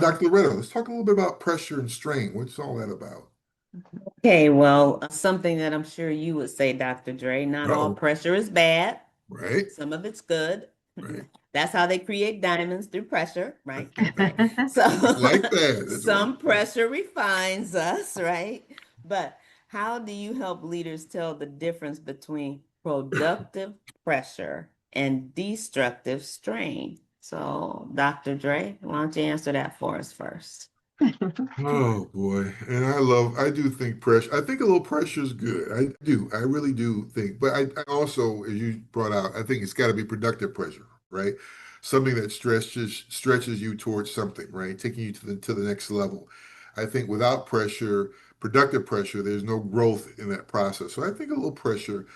Dr. Loretta, let's talk a little bit about pressure and strain. What's all that about? Okay, well, something that I'm sure you would say, Dr. Dre, not all Oh, pressure is bad. right, Some of it's good. right. That's how they create diamonds through pressure, right? Okay. So Like that. That's some wonderful. pressure refines us, right? But how do you help leaders tell the difference between productive pressure and destructive strain? So, Dr. Dre, why don't you answer that for us first? Oh boy. And I do think pressure. I think a little pressure is good. I do. I really do think. But I also, as you brought out, I think it's got to be productive pressure, right? Something that stretches you towards something, right? Taking you to the next level. I think without pressure, productive pressure, there's no growth in that process. So I think a little pressure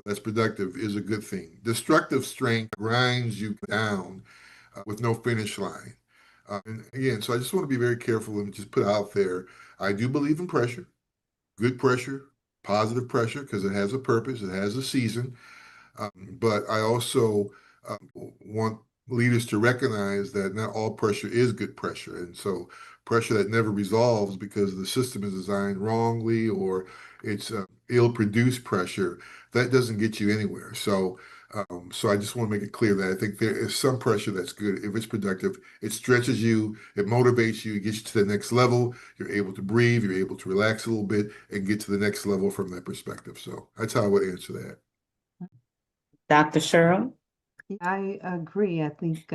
that's productive is a good thing. Destructive strength grinds you down with no finish line. And again, so I just want to be very careful and just put out there. I do believe in pressure, good pressure, positive pressure, because it has a purpose, it has a season. But I also want leaders to recognize that not all pressure is good pressure. And so pressure that never resolves because the system is designed wrongly or it's ill-produced pressure, that doesn't get you anywhere. So I just want to make it clear that I think there is some pressure that's good if it's productive. It stretches you, it motivates you, it gets you to the next level. You're able to breathe, you're able to relax a little bit and get to the next level from that perspective. So that's how I would answer that. Dr. Sherrill? I agree. I think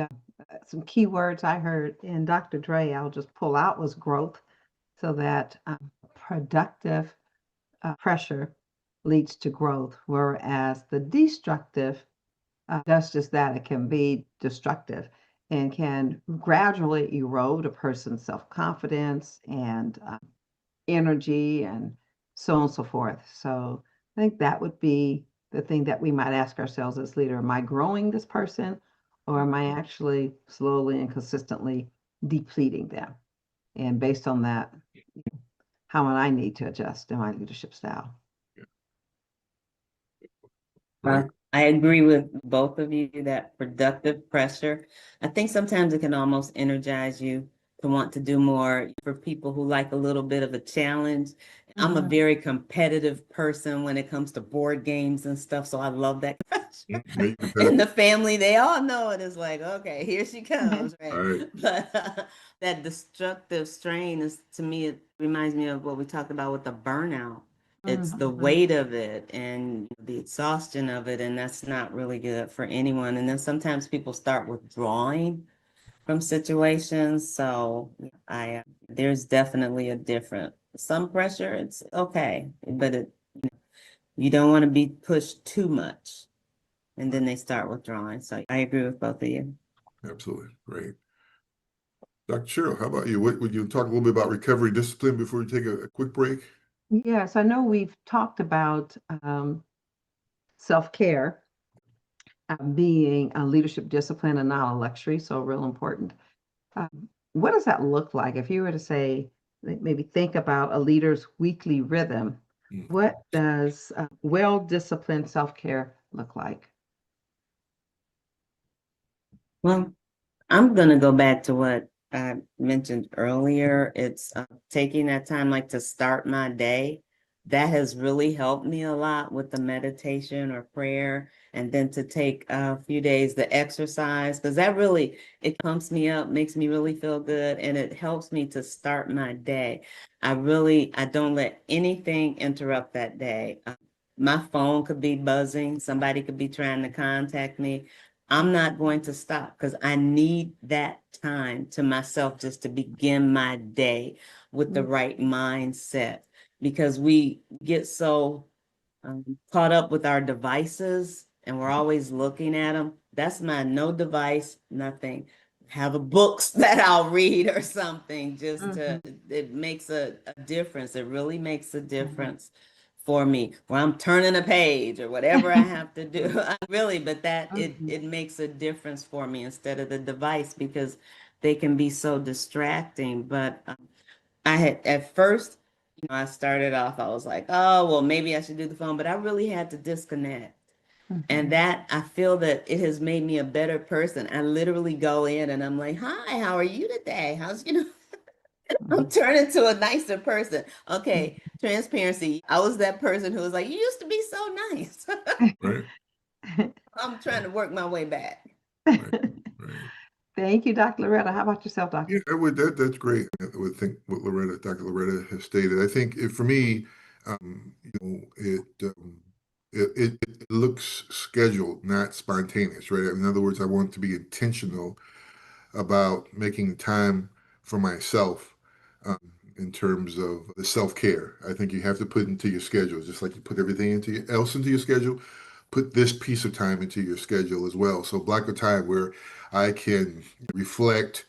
some key words I heard in Dr. Dre, I'll just pull out was growth, so that productive pressure leads to growth, whereas the destructive does just that. It can be destructive and can gradually erode a person's self-confidence and energy and so on and so forth. So I think that would be the thing that we might ask ourselves as leader. Am I growing this person or am I actually slowly and consistently depleting them? And based on that, how would I need to adjust in my leadership style? Right. I agree with both of you that productive pressure, I think sometimes it can almost energize you to want to do more for people who like a little bit of a challenge. I'm a Mhm. very competitive person when it comes to board games and stuff, so I love that pressure. Make it In competitive. the family, they all know it is like, okay, here she comes, All right? right. But that destructive strain is, to me, it reminds me of what we talked about with the burnout. It's the Mhm. weight of it and the exhaustion of it, and that's not really good for anyone. And then sometimes people start withdrawing from situations. So there's definitely a difference. Some pressure, it's okay, but you don't want to be pushed too much, and then they start withdrawing. So I agree with both of you. Absolutely. Great. Dr. Cheryl, how about you? What would you talk a little bit about recovery discipline before we take a quick break? Yes, I know we've talked about self-care being a leadership discipline and not a luxury, so real important. What does that look like if you were to say, maybe think about a leader's weekly rhythm? Mm. What does well-disciplined self-care look like? Well, I'm gonna go back to what I mentioned earlier. It's taking that time like to start my day. That has really helped me a lot with the meditation or prayer, and then to take a few days to exercise because that really it pumps me up, makes me really feel good, and it helps me to start my day. I don't let anything interrupt that day. My phone could be buzzing, somebody could be trying to contact me. I'm not going to stop because I need that time to myself just to begin my day with the Mm, right mindset because we get so caught up with our devices and we're always looking at them. That's my no device, nothing. Have a books that I'll read or something just to, mhm, it makes a difference. It really makes a mhm, difference for me where I'm turning a page or whatever I have to do. Really, but that mhm, it makes a difference for me instead of the device because they can be so distracting. But I had at first, I started off, I was like, oh, well, maybe I should do the phone, but I really had to disconnect And Mhm. that I feel that it has made me a better person. I literally go in and I'm like, hi, how are you today? I'm Mhm. turning to a nicer person. Okay, Mhm. transparency. I was that person who was like, you used to be so nice. Right. I'm trying to work my way back. Right. Right. Thank you, Dr. Loretta. How about yourself, Yeah, Doctor? that's great. I would think what Dr. Loretta has stated. I think for me, you know, it looks scheduled, not spontaneous, right? In other words, I want to be intentional about making time for myself um, in terms of the self-care. I think you have to put into your schedule, just like you put everything else into your schedule, put this piece of time into your schedule as well. So block a time where I can reflect,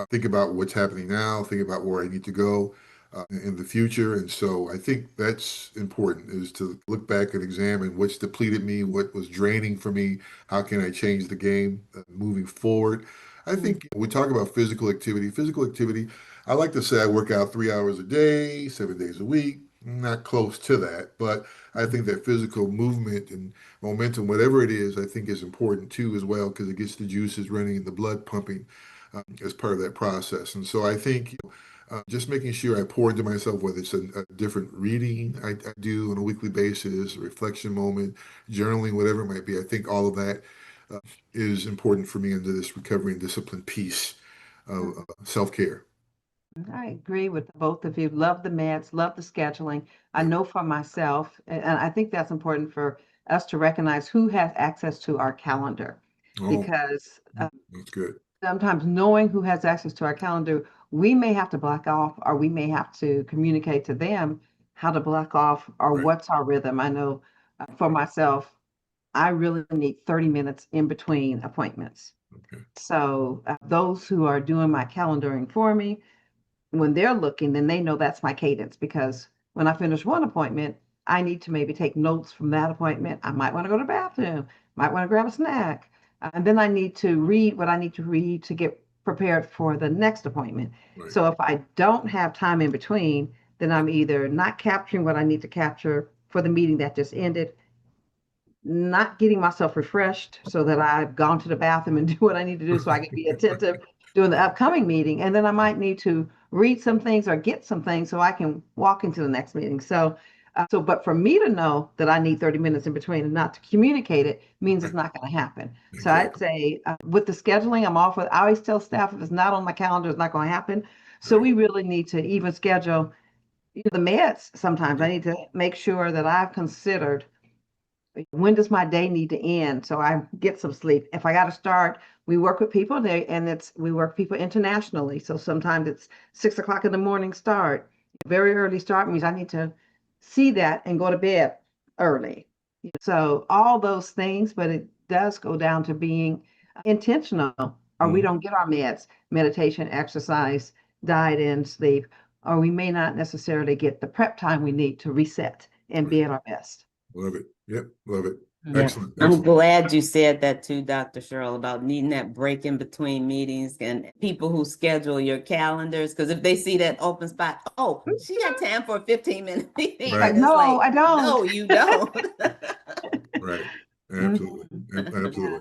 think about what's happening now, think about where I need to go in the future. And so I think that's important is to look back and examine what's depleted me, what was draining for me, how can I change the game moving forward. I Mhm. think we talk about physical activity. Physical activity, I like to say I work out 3 hours a day, 7 days a week. Not close to that, but I think that physical movement and momentum, whatever it is, I think is important too as well because it gets the juices running and the blood pumping as part of that process. And so I think just making sure I pour into myself, whether it's a different reading I do on a weekly basis, a reflection moment, journaling, whatever it might be. I think all of that uh, is important for me into this recovery and discipline piece of self-care. I agree with both of you. Love the meds, love the scheduling. I Yeah. know for myself, and I think that's important for us to recognize who has access to our calendar Oh, because that's good. sometimes knowing who has access to our calendar, we may have to block off or we may have to communicate to them how to block off or Right. what's our rhythm. I know for myself, I really need 30 minutes in between appointments. Okay. So those who are doing my calendaring for me, when they're looking, then they know that's my cadence because when I finish one appointment, I need to maybe take notes from that appointment. I might want to go to the bathroom, might want to grab a snack, and then I need to read what I need to read to get prepared for the next appointment. Right. So if I don't have time in between, then I'm either not capturing what I need to capture for the meeting that just ended, not getting myself refreshed so that I've gone to the bathroom and do what I need to do so I can be attentive during the Right. upcoming meeting. And then I might need to read some things or get some things so I can walk into the next meeting. But for me to know that I need 30 minutes in between and not to communicate it means it's Right. not going to happen. So I'd Exactly. say with the scheduling, I'm off with, I always tell staff if it's not on my calendar, it's not going to happen. So Right. we really need to even schedule the meds sometimes. I Right. need to make sure that I've considered when does my day need to end so I get some sleep. If I got to start, we work with people there, and it's we work with people internationally. So sometimes it's 6 o'clock in the morning start. Very early start means I need to see that and go to bed early. So all those things, but it does go down to being intentional, or we Mhm. don't get our meds, meditation, exercise, diet, and sleep, or we may not necessarily get the prep time we need to reset and Right. be at our best. Love it. Yep. Love it. Yeah, Excellent. I'm Excellent. glad you said that too, Dr. Cheryl, about needing that break in between meetings and people who schedule your calendars. Because if they see that open spot, oh, she got time for a 15-minute meeting. Right. And it's No, like, I don't. no, you don't. Right. Absolutely. Mhm. Yeah. Absolutely.